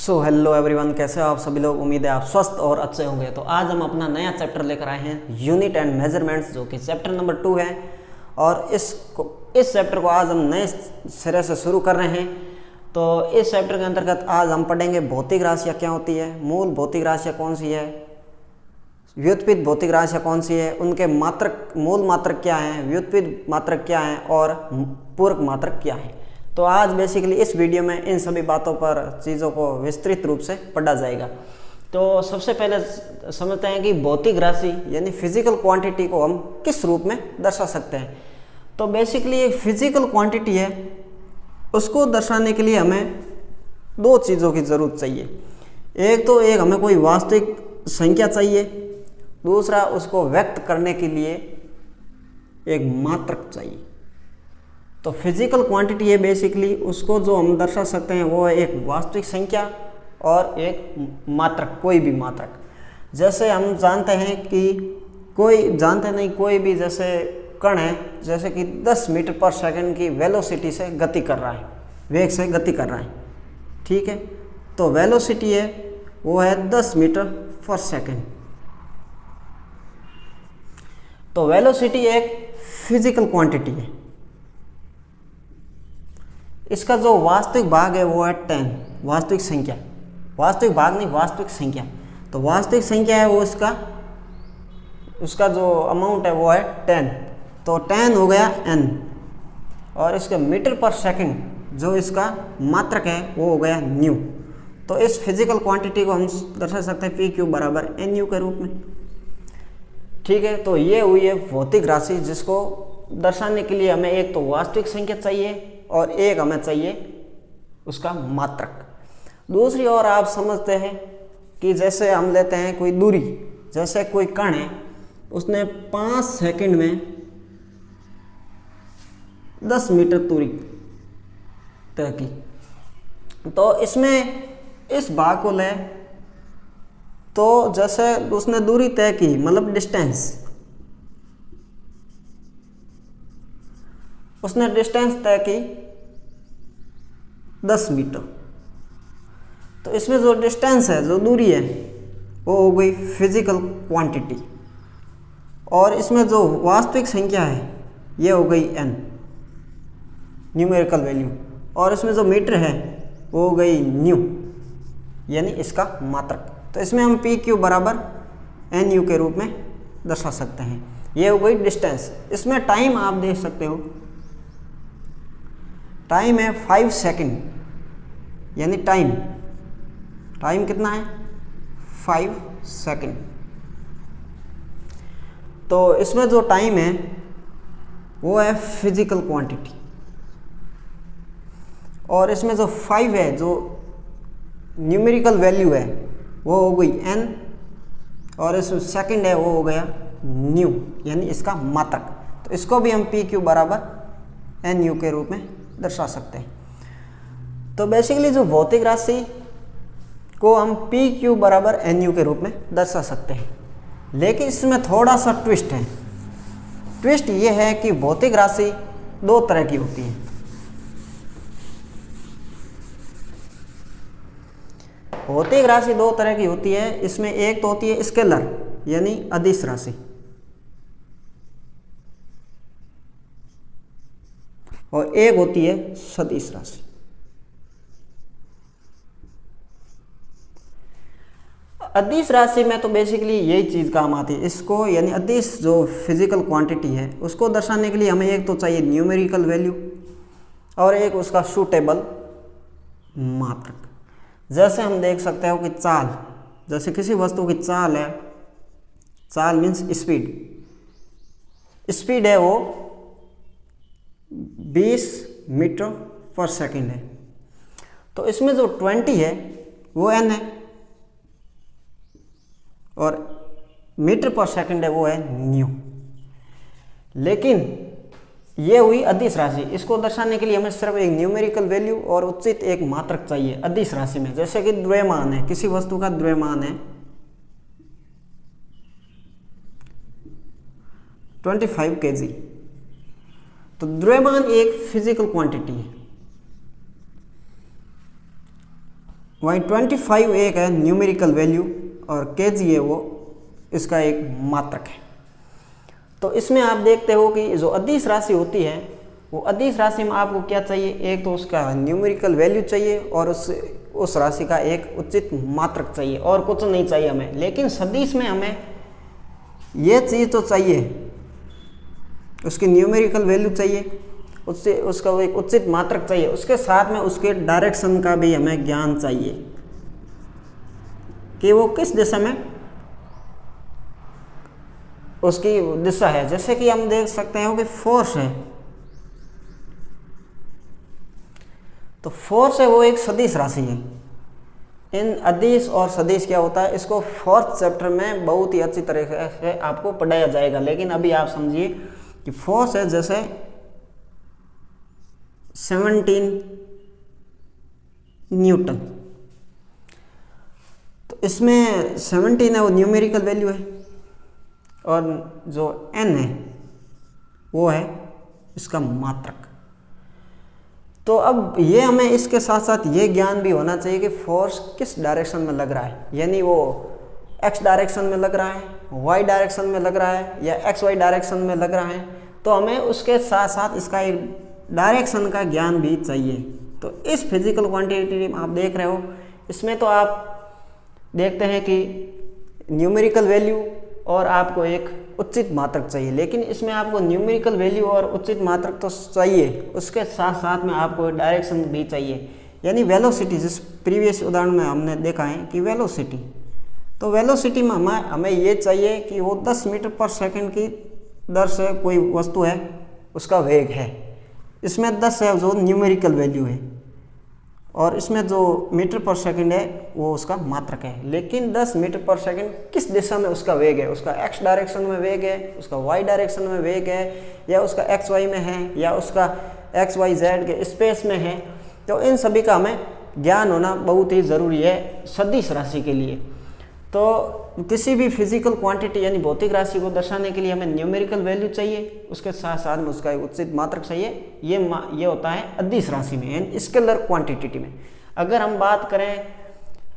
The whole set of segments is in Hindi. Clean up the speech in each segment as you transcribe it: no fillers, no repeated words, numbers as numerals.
सो हेलो एवरीवन, कैसे हो आप सभी लोग। उम्मीद है आप स्वस्थ और अच्छे होंगे। तो आज हम अपना नया चैप्टर लेकर आए हैं यूनिट एंड मेजरमेंट्स, जो कि चैप्टर नंबर 2 है। और इस चैप्टर को आज हम नए सिरे से शुरू कर रहे हैं। तो इस चैप्टर के अंतर्गत आज हम पढ़ेंगे भौतिक राशियाँ क्या होती है, मूल भौतिक राशियाँ कौन सी है, व्युत्पत्ति भौतिक राशियाँ कौन सी है, उनके मात्रक मूल मात्रक क्या हैं, व्युत्पत्ति मात्रक क्या हैं और पूरक मात्रक क्या है। तो आज बेसिकली इस वीडियो में इन सभी बातों पर चीज़ों को विस्तृत रूप से पढ़ा जाएगा। तो सबसे पहले समझते हैं कि भौतिक राशि यानी फिजिकल क्वांटिटी को हम किस रूप में दर्शा सकते हैं। तो बेसिकली एक फिजिकल क्वांटिटी है, उसको दर्शाने के लिए हमें दो चीज़ों की ज़रूरत चाहिए। एक तो हमें कोई वास्तविक संख्या चाहिए, दूसरा उसको व्यक्त करने के लिए एक मात्रक चाहिए। तो फिजिकल क्वांटिटी है बेसिकली, उसको जो हम दर्शा सकते हैं वो है एक वास्तविक संख्या और एक मात्रक, कोई भी मात्रक। जैसे हम जानते हैं कि कोई भी जैसे कण है, जैसे कि 10 मीटर पर सेकंड की वेलोसिटी से गति कर रहा है, वेग से गति कर रहा है, ठीक है। तो वेलोसिटी है वो है 10 मीटर पर सेकंड। तो वेलोसिटी एक फिजिकल क्वांटिटी है। इसका जो वास्तविक भाग है वो है 10, वास्तविक संख्या, वास्तविक भाग नहीं, वास्तविक संख्या। तो वास्तविक संख्या है वो उसका जो अमाउंट है वो है 10। तो 10 हो गया n, और इसके मीटर पर सेकंड जो इसका मात्रक है वो हो गया न्यू। तो इस फिजिकल क्वांटिटी को हम दर्शा सकते हैं पी क्यू बराबर NU के रूप में, ठीक है। तो ये हुई है भौतिक राशि, जिसको दर्शाने के लिए हमें एक तो वास्तविक संख्या चाहिए और एक हमें चाहिए उसका मात्रक। दूसरी ओर आप समझते हैं कि जैसे हम लेते हैं कोई दूरी, जैसे कोई कण है, उसने 5 सेकंड में 10 मीटर दूरी तय की। तो इसमें इस भाग को ले, तो जैसे उसने दूरी तय की, मतलब डिस्टेंस, उसने डिस्टेंस तय की 10 मीटर। तो इसमें जो डिस्टेंस है, जो दूरी है, वो हो गई फिजिकल क्वांटिटी। और इसमें जो वास्तविक संख्या है ये हो गई n, न्यूमेरिकल वैल्यू। और इसमें जो मीटर है वो हो गई न्यू, यानी इसका मात्रक। तो इसमें हम पी क्यू बराबर NU के रूप में दर्शा सकते हैं। ये हो गई डिस्टेंस। इसमें टाइम आप देख सकते हो, टाइम है 5 सेकंड, यानी टाइम कितना है 5 सेकंड। तो इसमें जो टाइम है वो है फिजिकल क्वांटिटी, और इसमें जो 5 है, जो न्यूमेरिकल वैल्यू है, वो हो गई n, और इसमें सेकंड है वो हो गया न्यू, यानी इसका मात्रक। तो इसको भी हम पी क्यू बराबर NU के रूप में दर्शा सकते हैं। तो बेसिकली जो भौतिक राशि को हम पी क्यू बराबर NU के रूप में दर्शा सकते हैं। लेकिन इसमें थोड़ा सा ट्विस्ट है। ट्विस्ट ये है कि भौतिक राशि दो तरह की होती है। भौतिक राशि दो तरह की होती है। इसमें एक तो होती है स्केलर, यानी अदिश राशि, और एक होती है सदिश राशि। अदिश राशि में तो बेसिकली यही चीज़ काम आती है। इसको यानी अदिश जो फिजिकल क्वांटिटी है, उसको दर्शाने के लिए हमें एक तो चाहिए न्यूमेरिकल वैल्यू और एक उसका सूटेबल मात्रक। जैसे हम देख सकते हो कि चाल, जैसे किसी वस्तु की चाल है, चाल मीन्स स्पीड है वो 20 मीटर पर सेकंड है। तो इसमें जो 20 है वो n है, और मीटर पर सेकंड है वो है न्यू। लेकिन ये हुई अदिश राशि। इसको दर्शाने के लिए हमें सिर्फ एक न्यूमेरिकल वैल्यू और उचित एक मात्रक चाहिए अदिश राशि में। जैसे कि द्रव्यमान है, किसी वस्तु का द्रव्यमान है 25 kg। तो द्रव्यमान एक फिजिकल क्वांटिटी है। वहीं 25 एक है न्यूमेरिकल वैल्यू और केजी है वो इसका एक मात्रक है। तो इसमें आप देखते हो कि जो अदिश राशि होती है वो अदिश राशि में आपको क्या चाहिए, एक तो उसका न्यूमेरिकल वैल्यू चाहिए और उस राशि का एक उचित मात्रक चाहिए और कुछ नहीं चाहिए हमें। लेकिन सदिश में हमें ये चीज़ तो चाहिए, उसकी न्यूमेरिकल वैल्यू चाहिए, उससे उसका एक उचित मात्रक चाहिए, उसके साथ में उसके डायरेक्शन का भी हमें ज्ञान चाहिए कि वो किस दिशा में उसकी दिशा है। जैसे कि हम देख सकते हैं कि फोर्स है, तो फोर्स है वो एक सदिश राशि है। इन अदिश और सदिश क्या होता है, इसको फोर्थ चैप्टर में बहुत ही अच्छी तरीके से आपको पढ़ाया जाएगा। लेकिन अभी आप समझिए कि फोर्स है जैसे 17 न्यूटन, तो इसमें 17 है वो न्यूमेरिकल वैल्यू है और जो n है वो है इसका मात्रक। तो अब ये हमें इसके साथ साथ ये ज्ञान भी होना चाहिए कि फोर्स किस डायरेक्शन में लग रहा है, यानी वो x डायरेक्शन में लग रहा है, y डायरेक्शन में लग रहा है या xy डायरेक्शन में लग रहा है। तो हमें उसके साथ साथ इसका एक डायरेक्शन का ज्ञान भी चाहिए। तो इस फिजिकल क्वांटिटी आप देख रहे हो, इसमें तो आप देखते हैं कि न्यूमेरिकल वैल्यू और आपको एक उचित मात्रक चाहिए, लेकिन इसमें आपको न्यूमेरिकल वैल्यू और उचित मात्रक तो चाहिए, उसके साथ साथ में आपको डायरेक्शन भी चाहिए, यानी वेलोसिटी। जिस प्रीवियस उदाहरण में हमने देखा है कि वेलोसिटी, तो वेलोसिटी में हमें ये चाहिए कि वो 10 मीटर पर सेकंड की दर से कोई वस्तु है उसका वेग है। इसमें 10 है जो न्यूमेरिकल वैल्यू है और इसमें जो मीटर पर सेकंड है वो उसका मात्रक है। लेकिन 10 मीटर पर सेकंड किस दिशा में उसका वेग है, उसका x डायरेक्शन में वेग है, उसका y डायरेक्शन में वेग है, या उसका xy में है, या उसका xyz के स्पेस में है। तो इन सभी का हमें ज्ञान होना बहुत ही ज़रूरी है सदिश राशि के लिए। तो किसी भी फिजिकल क्वांटिटी यानी भौतिक राशि को दर्शाने के लिए हमें न्यूमेरिकल वैल्यू चाहिए, उसके साथ साथ में उसका एक उचित मात्रक चाहिए। ये होता है अदिश राशि में यानी स्केलर क्वांटिटी में। अगर हम बात करें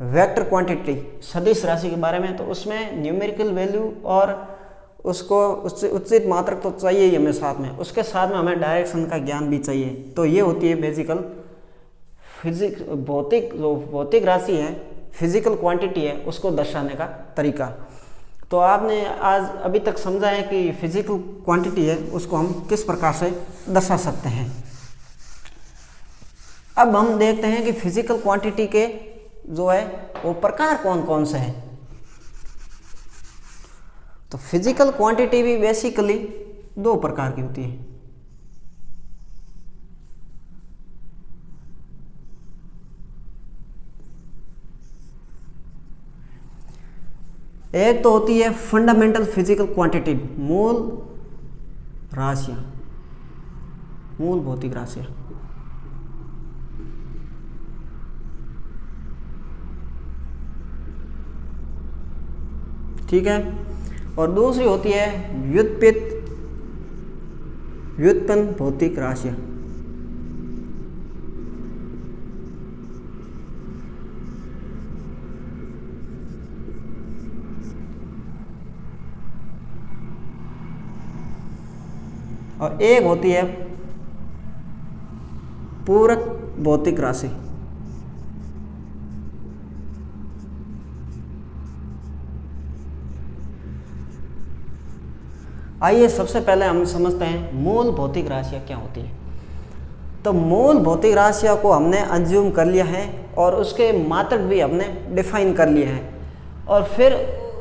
वेक्टर क्वांटिटी सदिश राशि के बारे में, तो उसमें न्यूमेरिकल वैल्यू और उसको उचित मात्रक तो चाहिए ही हमें साथ में, उसके साथ में हमें डायरेक्शन का ज्ञान भी चाहिए। तो ये होती है बेसिकल भौतिक राशि है, फिजिकल क्वांटिटी है, उसको दर्शाने का तरीका। तो आपने आज अभी तक समझा है कि फिजिकल क्वांटिटी है उसको हम किस प्रकार से दर्शा सकते हैं। अब हम देखते हैं कि फिजिकल क्वांटिटी के जो है वो प्रकार कौन कौन से हैं। तो फिजिकल क्वांटिटी भी बेसिकली 2 प्रकार की होती है। एक तो होती है फंडामेंटल फिजिकल क्वांटिटी, मूल राशियां, मूल भौतिक राशियां। ठीक है। और दूसरी होती है व्युत्पन्न भौतिक राशियां। और एक होती है पूरक भौतिक राशि। आइए सबसे पहले हम समझते हैं मूल भौतिक राशियाँ क्या होती है। तो मूल भौतिक राशियों को हमने अज्यूम कर लिया है और उसके मात्रक भी हमने डिफाइन कर लिए हैं, और फिर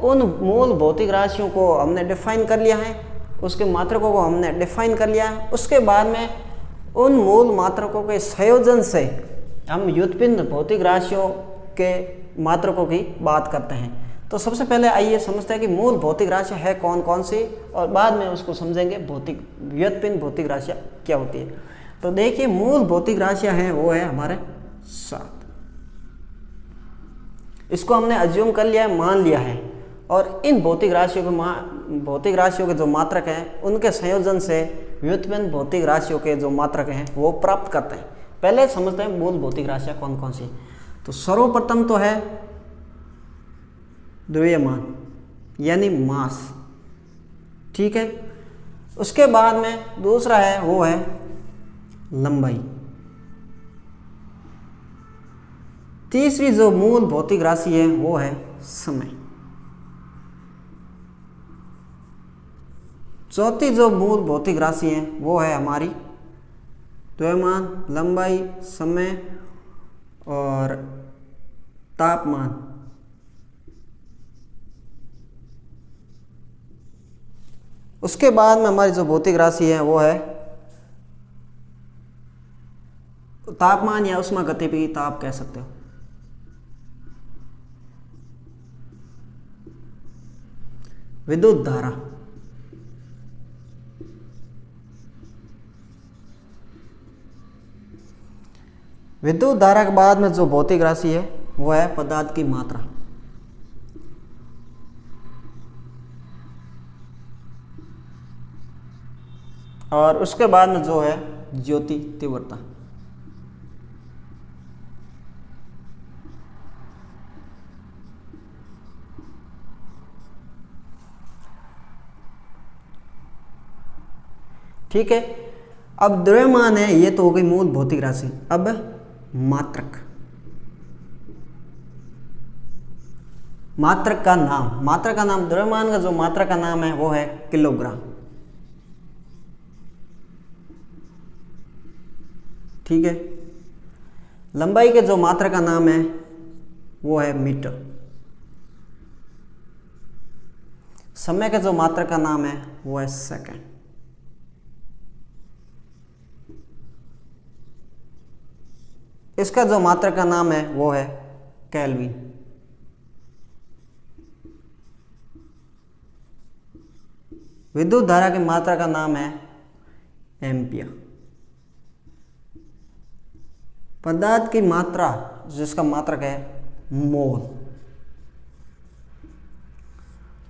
उन मूल भौतिक राशियों को हमने डिफाइन कर लिया है, उसके मात्रकों को हमने डिफाइन कर लिया है। उसके बाद में उन मूल मात्रकों के संयोजन से हम व्युत्पन्न भौतिक राशियों के मात्रकों की बात करते हैं। तो सबसे पहले आइए समझते हैं कि मूल भौतिक राशि है कौन कौन सी, और बाद में उसको समझेंगे व्युत्पन्न भौतिक राशियाँ क्या होती है। तो देखिए मूल भौतिक राशियाँ हैं वो है हमारे 7। इसको हमने अज्यूम कर लिया है, मान लिया है, और इन भौतिक राशियों के जो मात्रक हैं उनके संयोजन से व्युत्पन्न भौतिक राशियों के जो मात्रक हैं वो प्राप्त करते हैं। पहले समझते हैं मूल भौतिक राशियाँ कौन कौन सी। तो सर्वप्रथम तो है द्रव्यमान यानी मास, ठीक है। उसके बाद में दूसरा है वो है लंबाई। तीसरी जो मूल भौतिक राशि है वो है समय। चौथी जो मूल भौतिक राशि है वो है हमारी द्रव्यमान, लंबाई, समय और तापमान। उसके बाद में हमारी जो भौतिक राशि है वो है तापमान या ऊष्मागतिकीयता आप कह सकते हो। विद्युत धारा, विद्युत धारा के बाद में जो भौतिक राशि है वो है पदार्थ की मात्रा। और उसके बाद में जो है ज्योति तीव्रता। ठीक है, अब द्रव्यमान है ये तो हो गई मूल भौतिक राशि। अब मात्रक, मात्रक का नाम, मात्रक का नाम, द्रव्यमान का जो मात्रक का नाम है वो है किलोग्राम, ठीक है। लंबाई के जो मात्रक का नाम है वो है मीटर। समय के जो मात्रक का नाम है वो है सेकंड। इसका जो मात्रक का नाम है वो है केल्विन। विद्युत धारा की मात्रा का नाम है एम्पियर। पदार्थ की मात्रा जिसका मात्रक है मोल।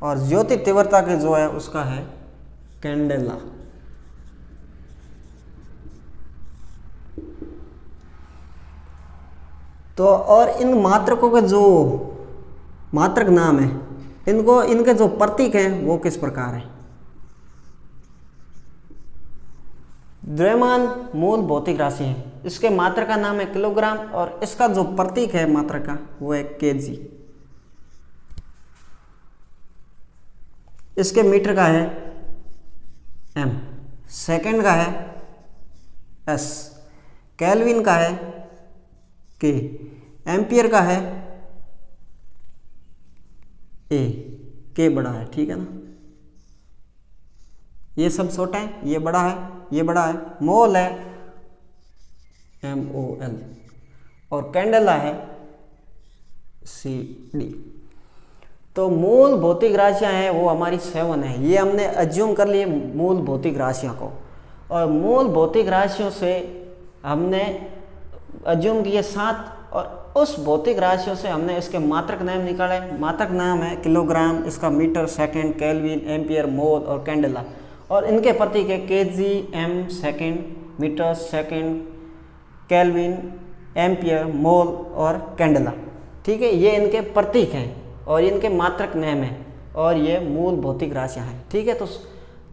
और ज्योति तीव्रता के जो है उसका है कैंडेला। तो और इन मात्रकों के जो मात्रक नाम है इनको, इनके जो प्रतीक हैं वो किस प्रकार है। द्रव्यमान मूल भौतिक राशि है, इसके मात्रक का नाम है किलोग्राम और इसका जो प्रतीक है मात्रक का वो है केजी। इसके मीटर का है एम, सेकंड का है एस, केल्विन का है के, एम्पियर का है ए, के बड़ा है, ठीक है ना। ये सब छोटा है, ये बड़ा है, ये बड़ा है। मोल है MOL और कैंडेला है CD। तो मूल भौतिक राशियां हैं वो हमारी 7 है। ये हमने अज्यूम कर लिए मूल भौतिक राशियों को, और मूल भौतिक राशियों से हमने अज्यूम किए 7, और उस भौतिक राशियों से हमने इसके मात्रक नाम निकाले। मात्रक नाम है किलोग्राम, इसका metre, second, kelvin, ampere, mole और कैंडेला। और इनके प्रतीक है KG, M second, metre second, kelvin, ampere, mole और कैंडेला, ठीक है। ये इनके प्रतीक हैं और इनके मात्रक नाम हैं और ये मूल भौतिक राशियां हैं, ठीक है। तो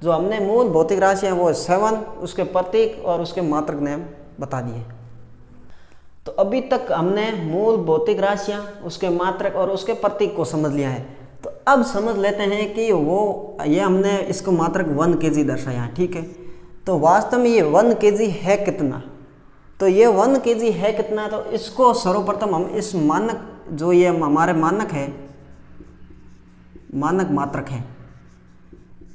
जो हमने मूल भौतिक राशियां हैं वो 7, उसके प्रतीक और उसके मात्रक नाम बता दिए। तो अभी तक हमने मूल भौतिक राशियां, उसके मात्रक और उसके प्रतीक को समझ लिया है। तो अब समझ लेते हैं कि ये हमने इसको मात्रक 1 kg दर्शाया है, ठीक है। तो वास्तव में ये 1 kg है कितना, तो ये 1 kg है कितना, तो इसको सर्वप्रथम हम इस मानक, जो ये हमारे मानक है, मानक मात्रक है,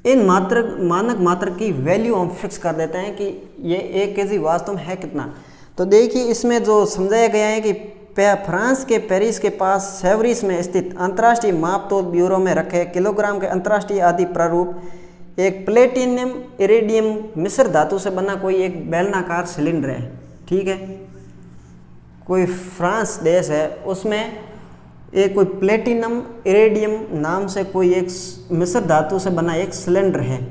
इन मानक मात्रक की वैल्यू हम फिक्स कर देते हैं कि ये 1 kg वास्तव में है कितना। तो देखिए इसमें जो समझाया गया है कि फ्रांस के पेरिस के पास सेवरिस में स्थित अंतर्राष्ट्रीय मापतोल ब्यूरो में रखे किलोग्राम के अंतर्राष्ट्रीय आदि प्रारूप एक प्लेटिनम इरिडियम मिश्र धातु से बना कोई एक बेलनाकार सिलेंडर है, ठीक है। कोई फ्रांस देश है, उसमें एक कोई प्लेटिनम इरिडियम नाम से कोई एक मिश्र धातु से बना एक सिलेंडर है,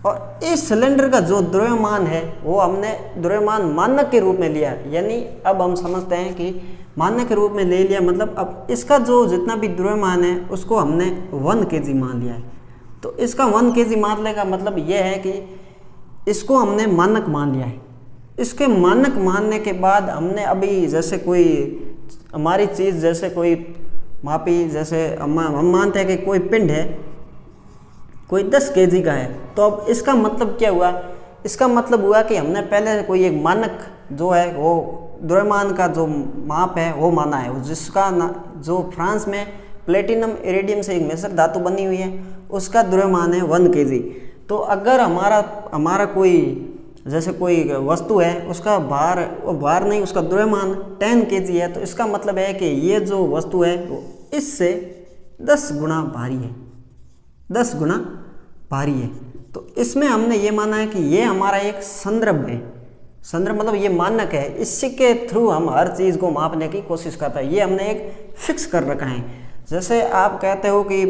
और इस सिलेंडर का जो द्रव्यमान है वो हमने द्रव्यमान मानक के रूप में लिया। यानी अब हम समझते हैं कि मानक के रूप में ले लिया, मतलब अब इसका जो जितना भी द्रव्यमान है उसको हमने 1 kg मान लिया है। तो इसका 1 kg मानने का मतलब यह है कि इसको हमने मानक मान लिया है। इसके मानक मानने के बाद हमने अभी जैसे कोई हमारी चीज़, जैसे कोई मापी, जैसे हम मानते हैं कि कोई पिंड है, कोई 10 kg का है, तो अब इसका मतलब क्या हुआ, इसका मतलब हुआ कि हमने पहले कोई एक मानक जो है वो द्रव्यमान का जो माप है वो माना है, जिसका जो फ्रांस में प्लेटिनम इरिडियम से एक मिश्र धातु बनी हुई है उसका द्रव्यमान है 1 kg। तो अगर हमारा कोई जैसे कोई वस्तु है उसका भार, वो भार नहीं, उसका द्रव्यमान 10 kg है, तो इसका मतलब है कि ये जो वस्तु है वो इससे 10 गुना भारी है, 10 गुना भारी है। तो इसमें हमने ये माना है कि ये हमारा एक संदर्भ है, संदर्भ मतलब ये मानक है, इसी के थ्रू हम हर चीज़ को मापने की कोशिश करते हैं। ये हमने एक फिक्स कर रखा है। जैसे आप कहते हो कि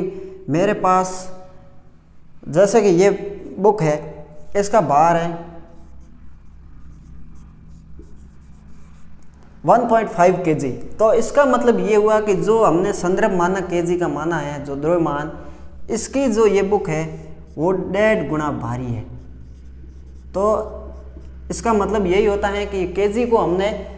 मेरे पास, जैसे कि ये बुक है, इसका भार है 1.5 kg, तो इसका मतलब ये हुआ कि जो हमने संदर्भ मानक kg का माना है, जो द्रव्यमान, इसकी जो ये बुक है वो 1.5 गुना भारी है। तो इसका मतलब यही होता है कि kg को हमने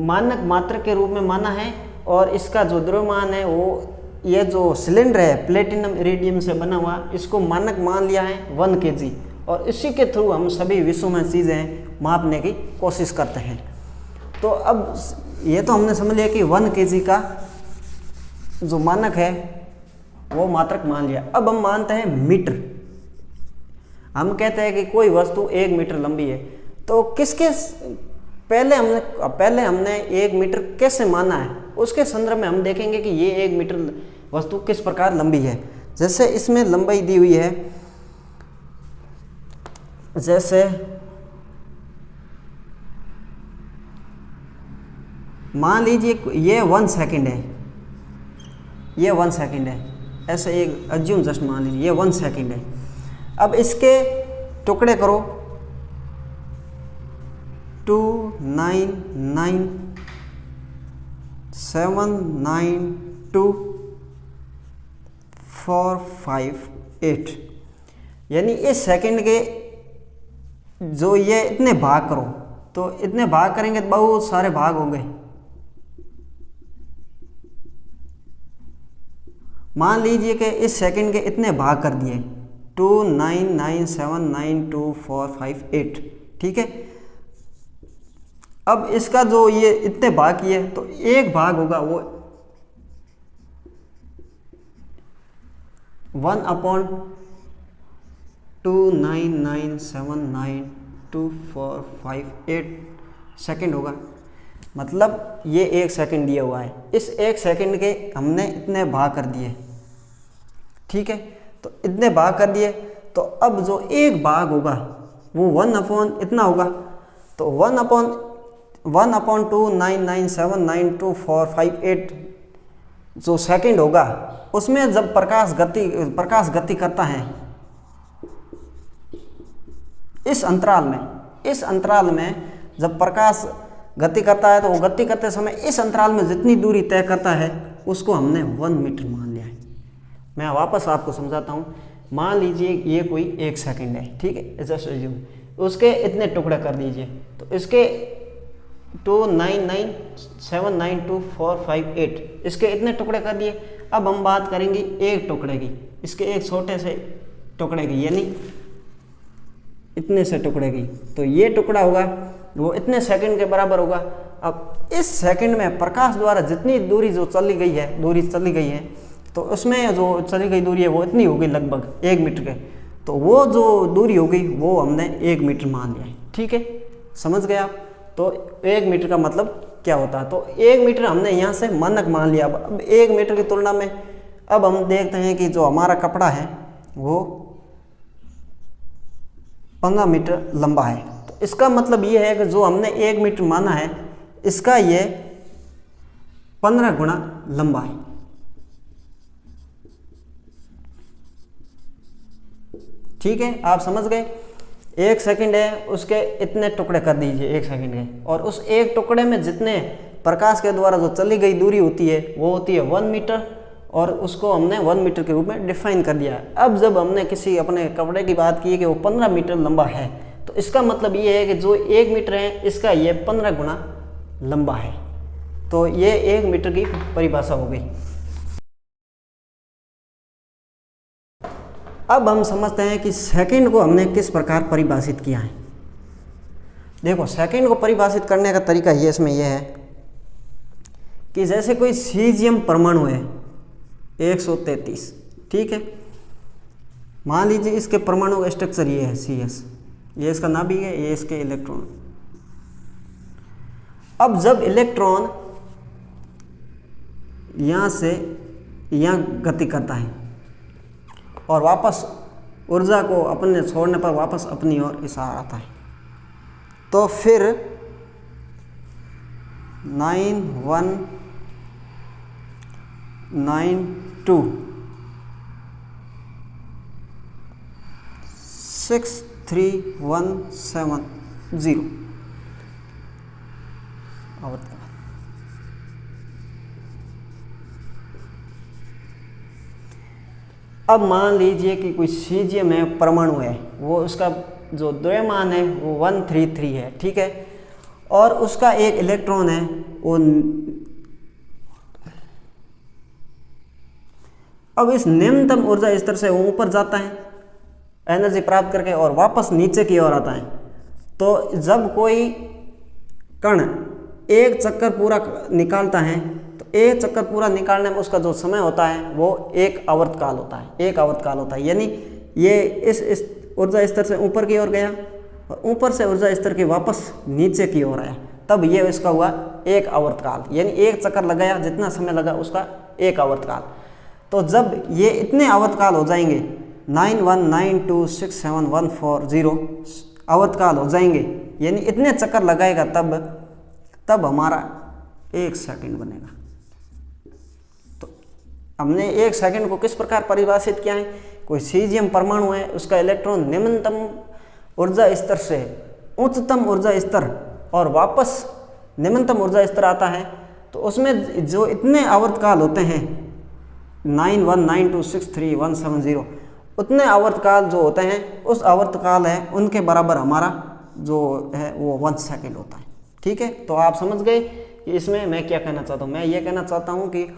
मानक मात्रक के रूप में माना है, और इसका जो द्रव्यमान है वो, ये जो सिलेंडर है प्लेटिनम इरिडियम से बना हुआ, इसको मानक मान लिया है 1 kg, और इसी के थ्रू हम सभी विषयों में चीज़ें मापने की कोशिश करते हैं। तो अब ये तो हमने समझ लिया कि 1 kg का जो मानक है वो मात्रक मान लिया। अब हम मानते हैं मीटर। हम कहते हैं कि कोई वस्तु 1 मीटर लंबी है, तो किसके पहले हमने 1 मीटर कैसे माना है उसके संदर्भ में हम देखेंगे कि ये 1 मीटर वस्तु किस प्रकार लंबी है। जैसे इसमें लंबाई दी हुई है, जैसे मान लीजिए ये 1 सेकंड है, ये 1 सेकंड है, ऐसे एक अज्यूम जस्ट मान लीजिए ये 1 सेकंड है। अब इसके टुकड़े करो 2 9 9 7 9 2 4 5 8, यानी इस सेकंड के जो ये इतने भाग करो, तो इतने भाग करेंगे तो बहुत सारे भाग होंगे। मान लीजिए कि इस सेकंड के इतने भाग कर दिए 2 9 9 7 9 2 4 5 8, ठीक है। अब इसका जो ये इतने भाग किए तो एक भाग होगा वो 1/2 9 9 7 9 2 4 5 8 सेकंड होगा। मतलब ये 1 सेकंड दिया हुआ है, इस 1 सेकंड के हमने इतने भाग कर दिए, ठीक है। तो इतने भाग कर दिए, तो अब जो एक भाग होगा वो 1 इतना होगा, तो 1/2 9 9 7 9 2 4 5 8 जो सेकंड होगा, उसमें जब प्रकाश गति करता है इस अंतराल में जब प्रकाश गति करता है, तो वो गति करते समय इस अंतराल में जितनी दूरी तय करता है उसको हमने 1 मीटर मान लिया है। मैं वापस आपको समझाता हूँ। मान लीजिए ये कोई 1 सेकंड है, ठीक है, जस्ट अज्यूम, उसके इतने टुकड़े कर दीजिए, तो इसके 2 9 9 7 9 2 4 5 8 इसके इतने टुकड़े कर दिए। अब हम बात करेंगे एक टुकड़े की, इसके एक छोटे से टुकड़े की, यानी इतने से टुकड़े की, तो ये टुकड़ा होगा वो इतने सेकंड के बराबर होगा। अब इस सेकंड में प्रकाश द्वारा जितनी दूरी जो चली गई है, तो उसमें जो चली गई दूरी है वो इतनी होगी लगभग 1 मीटर के, तो वो जो दूरी होगी वो हमने 1 मीटर मान लिया है, ठीक है, समझ गए आप। तो 1 मीटर का मतलब क्या होता है, तो 1 मीटर हमने यहाँ से मानक मान लिया। अब 1 मीटर की तुलना में अब हम देखते हैं कि जो हमारा कपड़ा है वो 15 मीटर लंबा है, तो इसका मतलब ये है कि जो हमने 1 मीटर माना है इसका ये 15 गुना लंबा है, ठीक है, आप समझ गए। 1 सेकंड है, उसके इतने टुकड़े कर दीजिए 1 सेकंड के, और उस एक टुकड़े में जितने प्रकाश के द्वारा जो चली गई दूरी होती है वो होती है 1 मीटर, और उसको हमने 1 मीटर के रूप में डिफाइन कर दिया। अब जब हमने किसी अपने कपड़े की बात की है कि वो 15 मीटर लंबा है, तो इसका मतलब ये है कि जो 1 मीटर है इसका ये 15 गुना लंबा है। तो ये 1 मीटर की परिभाषा हो गई। अब हम समझते हैं कि सेकंड को हमने किस प्रकार परिभाषित किया है। देखो, सेकंड को परिभाषित करने का तरीका ये इसमें यह है कि जैसे कोई सीजियम परमाणु है 133, ठीक है, मान लीजिए इसके परमाणु का स्ट्रक्चर ये है CS, ये इसका नाभिक है, ये इसके इलेक्ट्रॉन। अब जब इलेक्ट्रॉन यहाँ से यहाँ गति करता है और वापस ऊर्जा को अपने छोड़ने पर वापस अपनी ओर इशारा आता है, तो फिर 9192 63170 आवर्तकाल। अब मान लीजिए कि कोई सीजियम में परमाणु है, वो उसका जो द्रव्यमान है वो 133 है, ठीक है, और उसका एक इलेक्ट्रॉन है वो अब इस निम्नतम ऊर्जा स्तर से वो ऊपर जाता है एनर्जी प्राप्त करके और वापस नीचे की ओर आता है। तो जब कोई कण एक चक्कर पूरा निकालता है तो एक चक्कर पूरा निकालने में उसका जो समय होता है वो एक आवर्तकाल होता है, एक आवर्तकाल होता है। यानी ये इस ऊर्जा स्तर से ऊपर की ओर गया और ऊपर से ऊर्जा स्तर के वापस नीचे की ओर आया, तब ये इसका हुआ एक आवर्तकाल। यानी एक चक्कर लगाया, जितना समय लगा उसका एक आवर्तकाल। तो जब ये इतने आवर्तकाल हो जाएंगे 91926714 आवर्तकाल हो जाएंगे, यानी इतने चक्कर लगाएगा, तब हमारा 1 सेकंड बनेगा। तो हमने 1 सेकंड को किस प्रकार परिभाषित किया है? कोई सीजियम परमाणु है, उसका इलेक्ट्रॉन निम्नतम ऊर्जा स्तर से उच्चतम ऊर्जा स्तर और वापस निम्नतम ऊर्जा स्तर आता है, तो उसमें जो इतने आवर्तकाल होते हैं 9192631170 उतने आवर्तकाल जो होते हैं, उस आवर्तकाल है उनके बराबर हमारा जो है वो 1 सेकंड होता है। ठीक है, तो आप समझ गए कि इसमें मैं क्या कहना चाहता हूँ। मैं ये कहना चाहता हूँ कि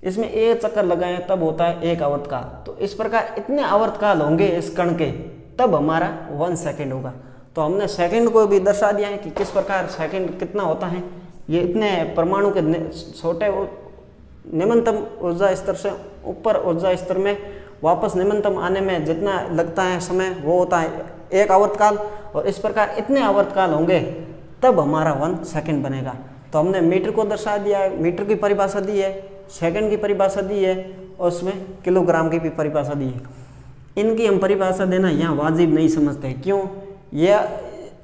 इसमें एक चक्कर लगाएं तब होता है एक आवर्तकाल। तो इस प्रकार इतने आवर्तकाल होंगे इस कण के, तब हमारा 1 सेकंड होगा। तो हमने सेकंड को भी दर्शा दिया है कि किस प्रकार सेकंड कितना होता है। ये इतने परमाणु के छोटे निम्नतम ऊर्जा स्तर से ऊपर ऊर्जा स्तर में वापस निम्नतम आने में जितना लगता है समय, वो होता है एक आवर्तकाल। और इस प्रकार इतने आवर्तकाल होंगे तब हमारा 1 सेकंड बनेगा। तो हमने मीटर को दर्शा दिया है, मीटर की परिभाषा दी है, सेकंड की परिभाषा दी है और उसमें किलोग्राम की भी परिभाषा दी है। इनकी हम परिभाषा देना यहाँ वाजिब नहीं समझते। क्यों? यह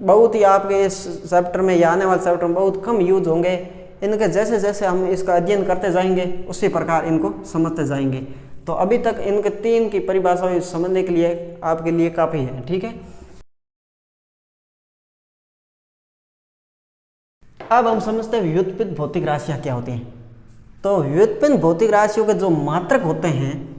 बहुत ही आपके इस चैप्टर में या आने वाले चैप्टर में बहुत कम यूज होंगे। इनके जैसे जैसे हम इसका अध्ययन करते जाएंगे उसी प्रकार इनको समझते जाएंगे। तो अभी तक इनके 3 की परिभाषा समझने के लिए आपके लिए काफ़ी है। ठीक है, अब हम समझते हैं व्युत्पन्न भौतिक राशियाँ क्या होती हैं। तो व्युत्पन्न भौतिक राशियों के जो मात्रक होते हैं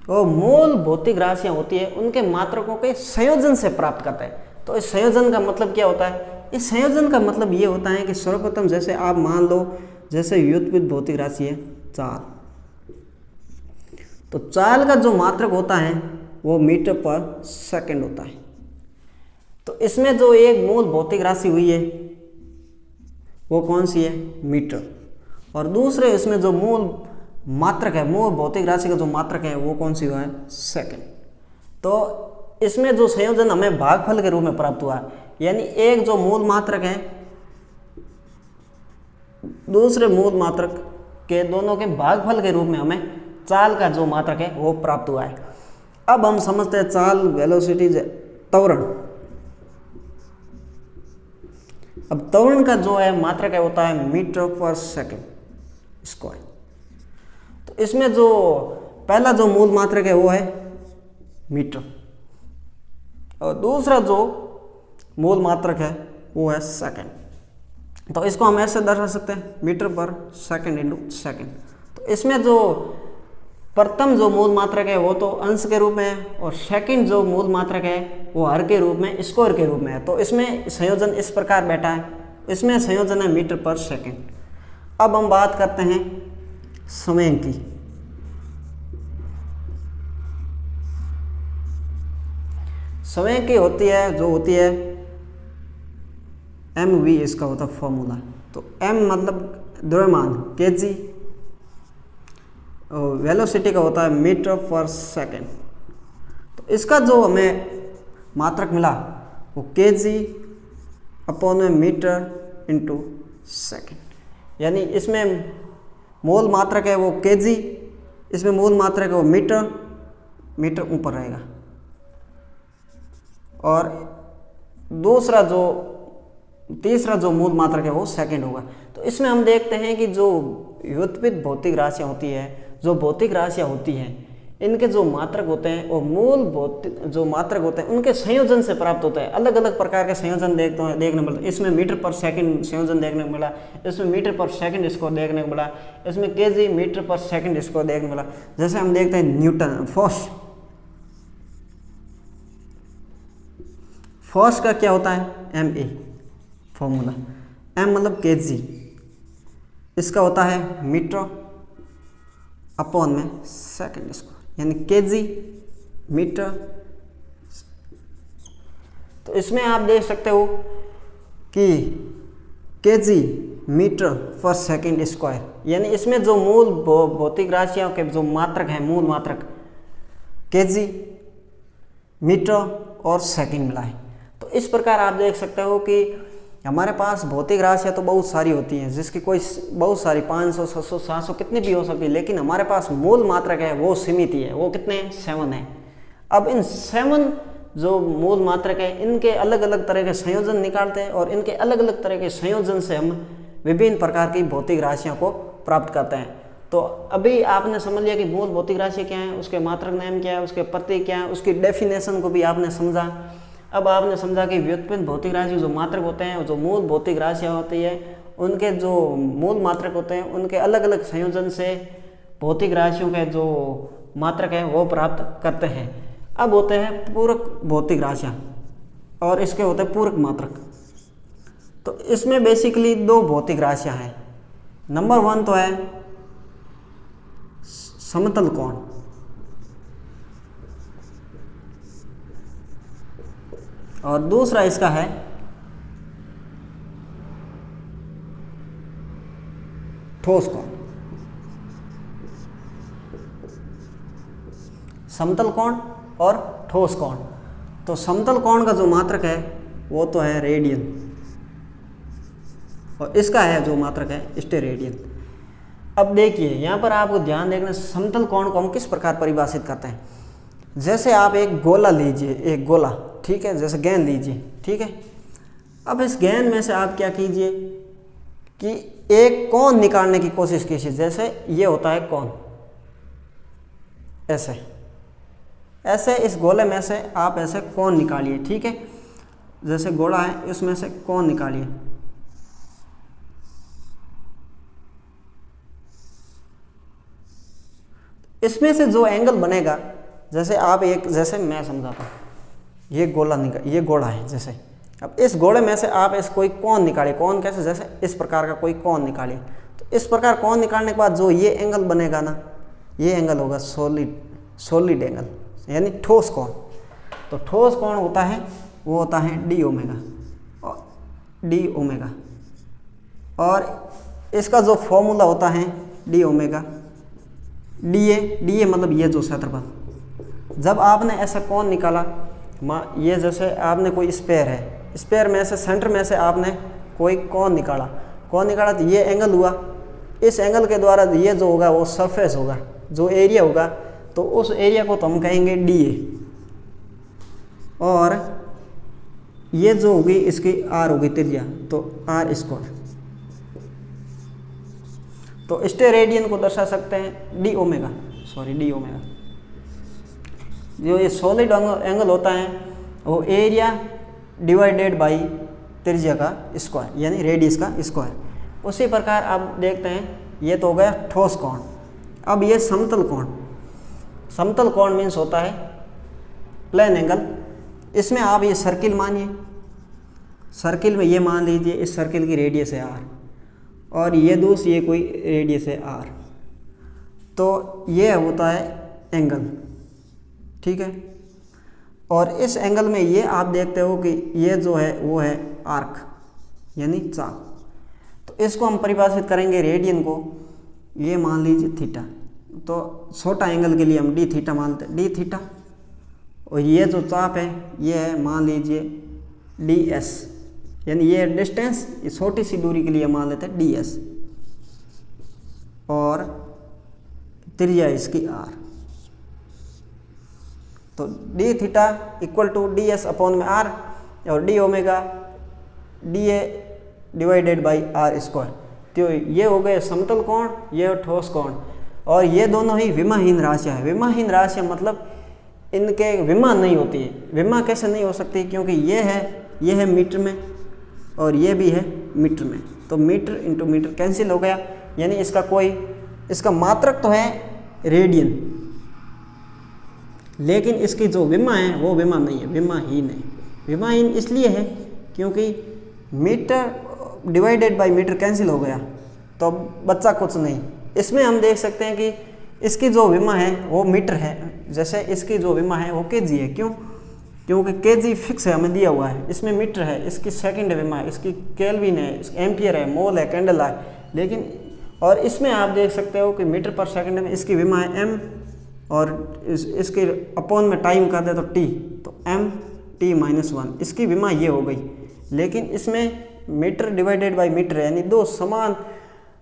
वो मूल भौतिक राशियाँ होती है, उनके मात्रकों के संयोजन से प्राप्त करते हैं। तो इस संयोजन का मतलब क्या होता है? इस संयोजन का मतलब ये होता है कि सर्वप्रथम जैसे आप मान लो जैसे व्युत्पन्न भौतिक राशि है चाल, तो चाल का जो मात्रक होता है वो मीटर पर सेकंड होता है। तो इसमें जो एक मूल भौतिक राशि हुई है वो कौन सी है? मीटर। और दूसरे इसमें जो मूल मात्रक है, मूल भौतिक राशि का जो मात्रक है वो कौन सी हुआ है? सेकंड। तो इसमें जो संयोजन हमें भागफल के रूप में प्राप्त हुआ है, यानी एक जो मूल मात्रक है दूसरे मूल मात्रक के दोनों के भागफल के रूप में हमें चाल का जो मात्रक है वो प्राप्त हुआ है। अब हम समझते हैं चाल, वेलोसिटी, त्वरण। अब त्वरण का जो है मात्रक है होता है मीटर पर सेकंड स्क्वायर। तो इसमें जो पहला जो मूल मात्रक है वो है मीटर और दूसरा जो मूल मात्रक है वो है सेकंड। तो इसको हम ऐसे दर्शा सकते हैं मीटर पर सेकंड इंटू सेकंड। तो इसमें जो प्रथम जो मूल मात्रक है वो तो अंश के रूप में है, और सेकंड जो मूल मात्रक है वो हर के रूप में, स्क्वायर के रूप में है। तो इसमें संयोजन इस प्रकार बैठा है, इसमें संयोजन है मीटर पर सेकंड। अब हम बात करते हैं समय की। समय की होती है जो होती है mv, इसका होता है फॉर्मूला। तो m मतलब द्रव्यमान kg, वेलोसिटी का होता है मीटर पर सेकंड। तो इसका जो हमें मात्रक मिला वो kg अपॉन में मीटर इंटू सेकेंड। यानी इसमें मूल मात्रक है वो kg, इसमें मूल मात्रक है वो मीटर, मीटर ऊपर रहेगा। और तीसरा जो मूल मात्रक है वो सेकंड होगा। तो इसमें हम देखते हैं कि जो व्युत्पन्न भौतिक राशियाँ होती है, जो भौतिक राशियाँ होती हैं, इनके जो मात्रक होते हैं वो मूल भौतिक जो मात्रक होते हैं उनके संयोजन से प्राप्त होता है। अलग अलग प्रकार के संयोजन देखने मिलते हैं। इसमें मीटर पर सेकंड संयोजन देखने को मिला, इसमें मीटर पर सेकंड स्क्वायर देखने को मिला, इसमें kg मीटर पर सेकंड स्क्वायर देखने को मिला। जैसे हम देखते हैं न्यूटन फोर्स का क्या होता है ma फॉर्मूला, m मतलब kg, इसका होता है मीटर अपॉन में सेकंड स्क्वायर, यानी kg मीटर। तो इसमें आप देख सकते हो कि kg मीटर पर सेकंड स्क्वायर, यानी इसमें जो मूल भौतिक राशियों के जो मात्रक हैं, मूल मात्रक kg मीटर और सेकंड मिला है। तो इस प्रकार आप देख सकते हो कि हमारे पास भौतिक राशियाँ तो बहुत सारी होती हैं, जिसकी कोई बहुत सारी 500, 600, 700 कितनी भी हो सकती है, लेकिन हमारे पास मूल मात्रक है वो सीमित ही है। वो कितने हैं? 7 है। अब इन 7 जो मूल मात्रक है इनके अलग अलग तरह के संयोजन निकालते हैं, और इनके अलग अलग तरह के संयोजन से हम विभिन्न प्रकार की भौतिक राशियों को प्राप्त करते हैं। तो अभी आपने समझ लिया कि मूल भौतिक राशि क्या है, उसके मात्रक नाम क्या है, उसके प्रतीक क्या है, उसकी डेफिनेशन को भी आपने समझा। अब आपने समझा कि व्युत्पन्न भौतिक राशि जो मात्रक होते हैं, जो मूल भौतिक राशियाँ होती है, उनके जो मूल मात्रक होते हैं उनके अलग अलग संयोजन से भौतिक राशियों के जो मात्रक है वो प्राप्त करते हैं। अब होते हैं पूरक भौतिक राशियाँ, और इसके होते हैं पूरक मात्रक। तो इसमें बेसिकली 2 भौतिक राशियाँ हैं। नंबर 1 तो है समतल कोण, और दूसरा इसका है ठोस कोण। समतल कोण और ठोस कोण। तो समतल कोण का जो मात्रक है वो तो है रेडियन, और इसका है जो मात्रक है स्टेरेडियन। अब देखिए यहाँ पर आपको ध्यान देखना, समतल कोण को हम किस प्रकार परिभाषित करते हैं। जैसे आप एक गोला लीजिए, एक गोला, ठीक है, जैसे गेंद लीजिए, ठीक है। अब इस गेंद में से आप क्या कीजिए कि एक कोण निकालने की कोशिश कीजिए। जैसे ये होता है कोण, ऐसे ऐसे इस गोले में से आप ऐसे कोण निकालिए, ठीक है। जैसे गोला है इसमें से कोण निकालिए। इसमें से जो एंगल बनेगा, जैसे आप जैसे मैं समझाता हूँ, ये गोला है जैसे। अब इस गोले में से आप इस कोई कोण निकालिए। कोण कैसे? जैसे इस प्रकार का कोई कोण निकालिए। तो इस प्रकार कोण निकालने के बाद जो ये एंगल बनेगा ना, ये एंगल होगा सॉलिड एंगल, यानी ठोस कोण। तो ठोस कोण होता है वो होता है डी ओमेगा, और इसका जो फॉर्मूला होता है डी ओमेगा डी ए मतलब ये जो क्षेत्रफल। जब आपने ऐसा कोण निकाला, ये जैसे आपने कोई स्पेयर है, स्पेयर में से सेंटर में से आपने कोई कोण निकाला तो ये एंगल हुआ। इस एंगल के द्वारा ये जो होगा वो सरफेस होगा, जो एरिया होगा, तो उस एरिया को तो हम कहेंगे डी ए, और ये जो होगी इसकी आर होगी त्रिज्या, तो आर स्क्वायर। तो स्टेरेडियन को दर्शा सकते हैं डी ओमेगा। जो ये सॉलिड एंगल होता है वो एरिया डिवाइडेड बाई त्रिज्या का स्क्वायर यानी रेडियस का स्क्वायर। उसी प्रकार अब देखते हैं, ये तो हो गया ठोस कोण। अब ये समतल कोण, समतल कोण मीन्स होता है प्लेन एंगल। इसमें आप ये सर्किल मानिए, सर्किल में ये मान लीजिए इस सर्किल की रेडियस है r और ये दूसरी ये कोई रेडियस है r, तो ये होता है एंगल, ठीक है। और इस एंगल में ये आप देखते हो कि ये जो है वो है आर्क यानी चाप। तो इसको हम परिभाषित करेंगे रेडियन को, ये मान लीजिए थीटा। तो छोटा एंगल के लिए हम डी थीटा मानते हैं, डी थीटा। और ये जो चाप है ये है मान लीजिए डी एस, यानी ये डिस्टेंस, ये छोटी सी दूरी के लिए मान लेते हैं डी एस, और त्रिज्या इसकी आर। तो D theta equal to D S upon में आर, और D omega D A divided by R square. तो ये हो गए समतल कोण, ये ठोस कोण, और ये दोनों ही विमाहीन राशियाँ हैं। विमाहीन राशियाँ मतलब इनके विमा नहीं होती है। विमा कैसे नहीं हो सकती, क्योंकि ये है मीटर में और ये भी है मीटर में, तो मीटर इंटू मीटर कैंसिल हो गया, यानी इसका मात्रक तो है रेडियन, लेकिन इसकी जो विमा है वो विमा नहीं है, विमाहीन है। विमाहीन इसलिए है क्योंकि meter divided by meter cancel हो गया, तो बच्चा कुछ नहीं। इसमें हम देख सकते हैं कि इसकी जो विमा है वो मीटर है, जैसे इसकी जो विमा है वो केजी है। क्यों? क्योंकि केजी फिक्स है, हमें दिया हुआ है। इसमें मीटर है, इसकी सेकंड विमा है, इसकी केल्विन है, एम्पियर है, मोल है, कैंडल है। लेकिन और इसमें आप देख सकते हो कि मीटर पर सेकंड में इसकी विमा है एम, और इसके अपॉन में टाइम कर दे तो टी, तो एम टी माइनस 1, इसकी विमा ये हो गई। लेकिन इसमें मीटर डिवाइडेड बाय मीटर है, यानी दो समान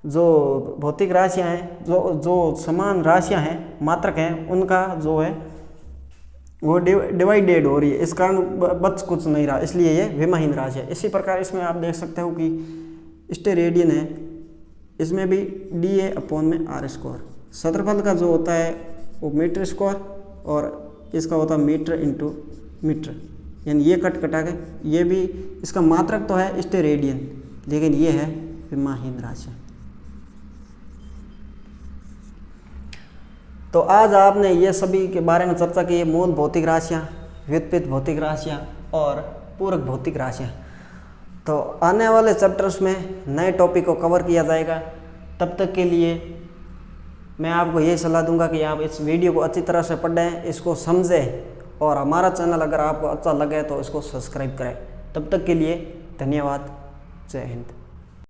जो भौतिक राशियां हैं, जो समान राशियां हैं, मात्रक हैं, उनका जो है वो डिवाइडेड हो रही है, इस कारण बच कुछ नहीं रहा, इसलिए ये विमाहीन राशि है। इसी प्रकार इसमें आप देख सकते हो कि स्टेरेडियन है, इसमें भी डी ए अपॉन में आर स्क्वायर। क्षेत्रफल का जो होता है वो मीटर स्क्वायर, और इसका होता है मीटर इंटू मीटर, यानी ये कट कटा के, ये भी इसका मात्रक तो है स्टेरेडियन, लेकिन ये है विमाहीन राशि। तो आज आपने ये सभी के बारे में चर्चा की है, मूल भौतिक राशियाँ, व्युत्पत्ति भौतिक राशियाँ और पूरक भौतिक राशियाँ। तो आने वाले चैप्टर्स में नए टॉपिक को कवर किया जाएगा। तब तक के लिए मैं आपको यही सलाह दूंगा कि आप इस वीडियो को अच्छी तरह से पढ़ें, इसको समझें, और हमारा चैनल अगर आपको अच्छा लगे तो इसको सब्सक्राइब करें। तब तक के लिए धन्यवाद। जय हिंद।